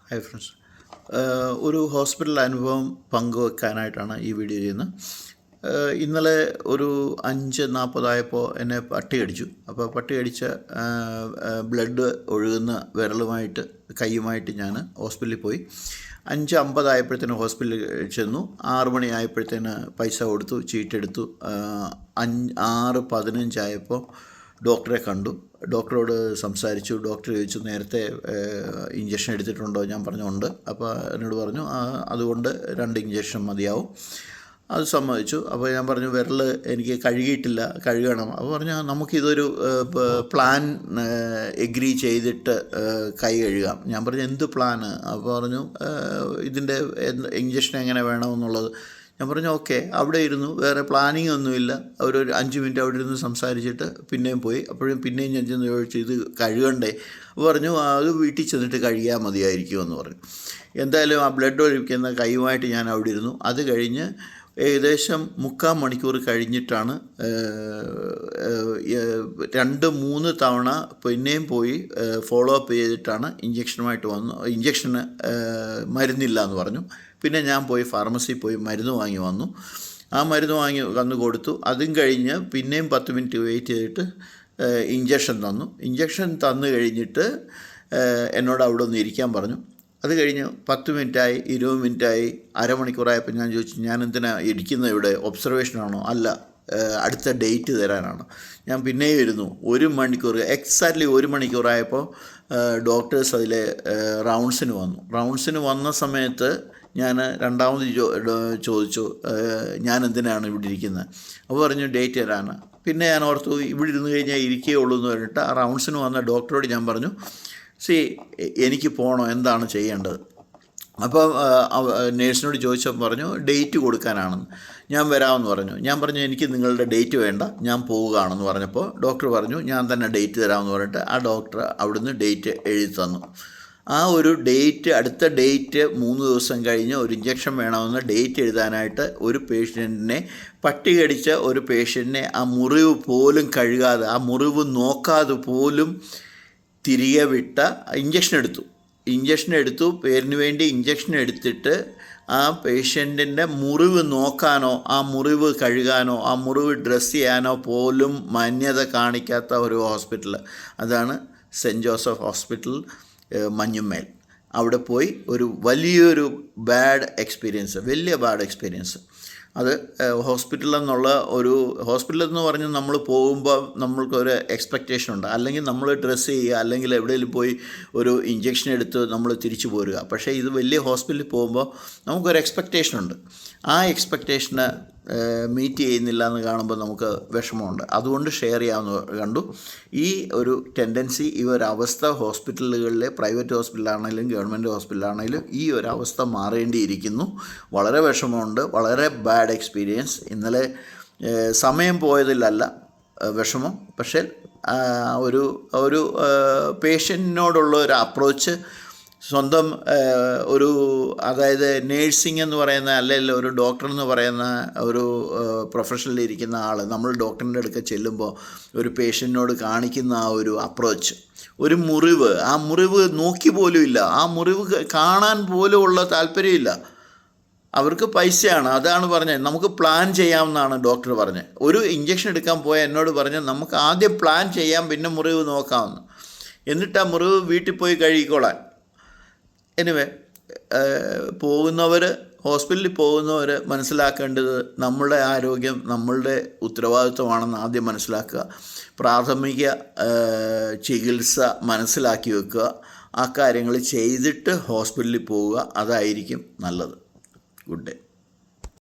Hi friends, ഒരു hospital അനുഭവം പങ്കുവെക്കാനായിട്ടാണ് ഈ വീഡിയോ ചെയ്യുന്നത്. ഇന്നലെ ഒരു 5:40 എന്നെ പട്ടി കടിച്ചു. അപ്പോൾ പട്ടി കടിച്ച ബ്ലഡ് ഒഴുകുന്ന വിരലുമായിട്ട് കൈയുമായിട്ട് ഞാൻ ഹോസ്പിറ്റലിൽ പോയി. 5:50 ഹോസ്പിറ്റലിൽ ചെന്നു. 6 മണിയായപ്പോഴത്തേന് പൈസ കൊടുത്തു, ചീട്ടെടുത്തു. 6:15 ഡോക്ടറെ കണ്ടു. ഡോക്ടറോട് സംസാരിച്ചു. ഡോക്ടർ ചോദിച്ചു, നേരത്തെ ഇഞ്ചക്ഷൻ എടുത്തിട്ടുണ്ടോ? ഞാൻ പറഞ്ഞു ഉണ്ട്. അപ്പോൾ എന്നോട് പറഞ്ഞു അതുകൊണ്ട് 2 ഇഞ്ചക്ഷൻ മതിയാവും. അത് സമ്മതിച്ചു. അപ്പോൾ ഞാൻ പറഞ്ഞു വിരൽ എനിക്ക് കഴുകിയിട്ടില്ല, കഴുകണം. അപ്പോൾ പറഞ്ഞു നമുക്കിതൊരു പ്ലാൻ എഗ്രി ചെയ്തിട്ട് കൈ കഴുകാം. ഞാൻ പറഞ്ഞു എന്ത് പ്ലാന്? അപ്പോൾ പറഞ്ഞു ഇതിൻ്റെ ഇഞ്ചക്ഷൻ എങ്ങനെ വേണമെന്നുള്ളത്. ഞാൻ പറഞ്ഞു ഓക്കെ. അവിടെ ഇരുന്നു, വേറെ പ്ലാനിങ് ഒന്നുമില്ല. ഒരു 5 മിനിറ്റ് അവിടെ ഇരുന്ന് സംസാരിച്ചിട്ട് പിന്നെയും പോയി. അപ്പോഴും പിന്നെയും ഞാൻ ചെന്ന് ചോദിച്ചു ഇത് കഴുകണ്ടേ? പറഞ്ഞു അത് വീട്ടിൽ ചെന്നിട്ട് കഴുകിയാൽ മതിയായിരിക്കുമെന്ന് പറഞ്ഞു. എന്തായാലും ആ ബ്ലഡ് ഒഴിക്കുന്ന കൈയുമായിട്ട് ഞാൻ അവിടെ ഇരുന്നു. അത് കഴിഞ്ഞ് ഏകദേശം 3/4 മണിക്കൂർ കഴിഞ്ഞിട്ടാണ് 2-3 തവണ പിന്നെയും പോയി ഫോളോ അപ്പ് ചെയ്തിട്ടാണ് ഇഞ്ചക്ഷനുമായിട്ട് വന്നു. ഇഞ്ചക്ഷന് മരുന്നില്ല എന്ന് പറഞ്ഞു. പിന്നെ ഞാൻ പോയി ഫാർമസിയിൽ പോയി മരുന്ന് വാങ്ങി വന്നു. ആ മരുന്ന് വാങ്ങി വന്ന് കൊടുത്തു. അതും കഴിഞ്ഞ് പിന്നെയും 10 മിനിറ്റ് വെയിറ്റ് ചെയ്തിട്ട് ഇഞ്ചക്ഷൻ തന്നു. ഇഞ്ചക്ഷൻ തന്നു കഴിഞ്ഞിട്ട് എന്നോട് അവിടെ ഒന്ന് ഇരിക്കാൻ പറഞ്ഞു. അത് കഴിഞ്ഞ് 10 മിനിറ്റായി, 20 മിനിറ്റായി, അരമണിക്കൂറായപ്പോൾ ഞാൻ ചോദിച്ചു ഞാൻ എന്തിനാ ഇരിക്കുന്നത് ഇവിടെ? ഒബ്സർവേഷനാണോ? അല്ല, അടുത്ത ഡേറ്റ് തരാനാണ്. ഞാൻ പിന്നെയും ഇരുന്നു. 1 മണിക്കൂർ, എക്സാക്ട്ലി 1 മണിക്കൂറായപ്പോൾ ഡോക്ടേഴ്സ് അതിലെ റൗണ്ട്സിന് വന്ന സമയത്ത് ഞാൻ രണ്ടാമത് ചോദിച്ചു ഞാൻ എന്തിനാണ് ഇവിടെ ഇരിക്കുന്നത്? അപ്പോൾ പറഞ്ഞു ഡേറ്റ് തരാനാണ്. പിന്നെ ഞാൻ ഓർത്തു ഇവിടെ ഇരുന്ന് കഴിഞ്ഞാൽ ഇരിക്കുകയുള്ളൂ എന്ന് പറഞ്ഞിട്ട് ആ റൗണ്ട്സിന് വന്ന ഡോക്ടറോട് ഞാൻ പറഞ്ഞു എനിക്ക് പോകണോ, എന്താണ് ചെയ്യേണ്ടത്? അപ്പോൾ നേഴ്സിനോട് ചോദിച്ചപ്പോൾ പറഞ്ഞു ഡേറ്റ് കൊടുക്കാനാണെന്ന്. ഞാൻ വരാമെന്ന് പറഞ്ഞു. ഞാൻ പറഞ്ഞു എനിക്ക് നിങ്ങളുടെ ഡേറ്റ് വേണ്ട, ഞാൻ പോവുകയാണെന്ന് പറഞ്ഞപ്പോൾ ഡോക്ടർ പറഞ്ഞു ഞാൻ തന്നെ ഡേറ്റ് തരാമെന്ന് പറഞ്ഞിട്ട് ആ ഡോക്ടർ അവിടുന്ന് ഡേറ്റ് എഴുതി തന്നു. ആ ഒരു ഡേറ്റ്, അടുത്ത ഡേറ്റ് 3 ദിവസം കഴിഞ്ഞ് ഒരു ഇഞ്ചക്ഷൻ വേണമെന്ന് ഡേറ്റ് എഴുതാനായിട്ട് ഒരു പേഷ്യൻറ്റിനെ, പട്ടി കടിച്ച ഒരു പേഷ്യൻറ്റിനെ ആ മുറിവ് പോലും കഴുകാതെ, ആ മുറിവ് നോക്കാതെ പോലും തിരികെ വിട്ട ഇഞ്ചക്ഷൻ എടുത്തു. പേരിന് വേണ്ടി ഇഞ്ചക്ഷൻ എടുത്തിട്ട് ആ പേഷ്യൻറ്റിൻ്റെ മുറിവ് നോക്കാനോ ആ മുറിവ് കഴുകാനോ ആ മുറിവ് ഡ്രസ്സ് ചെയ്യാനോ പോലും മാന്യത കാണിക്കാത്ത ഒരു ഹോസ്പിറ്റൽ, അതാണ് സെൻറ്റ് ജോസഫ് ഹോസ്പിറ്റൽ, മഞ്ഞുമേൽ. അവിടെ പോയി ഒരു വലിയൊരു ബാഡ് എക്സ്പീരിയൻസ്. അത് ഹോസ്പിറ്റലെന്ന് പറഞ്ഞ് നമ്മൾ പോകുമ്പോൾ നമ്മൾക്കൊരു എക്സ്പെക്റ്റേഷൻ ഉണ്ട്. അല്ലെങ്കിൽ നമ്മൾ ഡ്രസ്സ് ചെയ്യുക, അല്ലെങ്കിൽ എവിടെയെങ്കിലും പോയി ഒരു ഇഞ്ചക്ഷൻ എടുത്ത് നമ്മൾ തിരിച്ചു പോരുക. പക്ഷേ ഇത് വലിയ ഹോസ്പിറ്റലിൽ പോകുമ്പോൾ നമുക്കൊരു എക്സ്പെക്റ്റേഷൻ ഉണ്ട്. ആ എക്സ്പെക്റ്റേഷന് മീറ്റ് ചെയ്യുന്നില്ല എന്ന് കാണുമ്പോൾ നമുക്ക് വിഷമമുണ്ട്. അതുകൊണ്ട് ഷെയർ ചെയ്യാമെന്ന് കണ്ടു. ഈ ഒരു ടെൻഡൻസി, ഈ ഒരു അവസ്ഥ ഹോസ്പിറ്റലുകളിലെ, പ്രൈവറ്റ് ഹോസ്പിറ്റലാണെങ്കിലും ഗവൺമെൻറ് ഹോസ്പിറ്റലാണെങ്കിലും ഈ ഒരു അവസ്ഥ മാറേണ്ടിയിരിക്കുന്നു. വളരെ വിഷമമുണ്ട്, വളരെ ബാഡ് എക്സ്പീരിയൻസ്. ഇന്നലെ സമയം പോയതിലല്ല വിഷമം, പക്ഷേ ഒരു പേഷ്യൻറ്റിനോടുള്ള ഒരു അപ്രോച്ച്, സ്വന്തം അതായത് നേഴ്സിംഗ് എന്ന് പറയുന്ന, അല്ലെങ്കിൽ ഒരു ഡോക്ടർ എന്ന് പറയുന്ന ഒരു പ്രൊഫഷനിൽ ഇരിക്കുന്ന ആൾ, നമ്മൾ ഡോക്ടറിൻ്റെ അടുക്ക ചെല്ലുമ്പോൾ ഒരു പേഷ്യൻറ്റിനോട് കാണിക്കുന്ന ആ ഒരു അപ്രോച്ച്, ഒരു മുറിവ്, ആ മുറിവ് നോക്കി പോലും ഇല്ല, ആ മുറിവ് കാണാൻ പോലും ഉള്ള താല്പര്യമില്ല. അവർക്ക് പൈസയാണ്, അതാണ് പറഞ്ഞത്. നമുക്ക് പ്ലാൻ ചെയ്യാമെന്നാണ് ഡോക്ടർ പറഞ്ഞത്. ഒരു ഇഞ്ചക്ഷൻ എടുക്കാൻ പോയ എന്നോട് പറഞ്ഞ് നമുക്ക് ആദ്യം പ്ലാൻ ചെയ്യാം, പിന്നെ മുറിവ് നോക്കാമെന്ന്. എന്നിട്ട് ആ മുറിവ് വീട്ടിൽ പോയി കഴുകിക്കോളാൻ. എനിവേ, ഹോസ്പിറ്റലിൽ പോകുന്നവർ മനസ്സിലാക്കേണ്ടത് നമ്മളുടെ ആരോഗ്യം നമ്മളുടെ ഉത്തരവാദിത്വമാണെന്ന് ആദ്യം മനസ്സിലാക്കുക. പ്രാഥമിക ചികിത്സ മനസ്സിലാക്കി വെക്കുക. ആ കാര്യങ്ങൾ ചെയ്തിട്ട് ഹോസ്പിറ്റലിൽ പോവുക. അതായിരിക്കും നല്ലത്. Good day.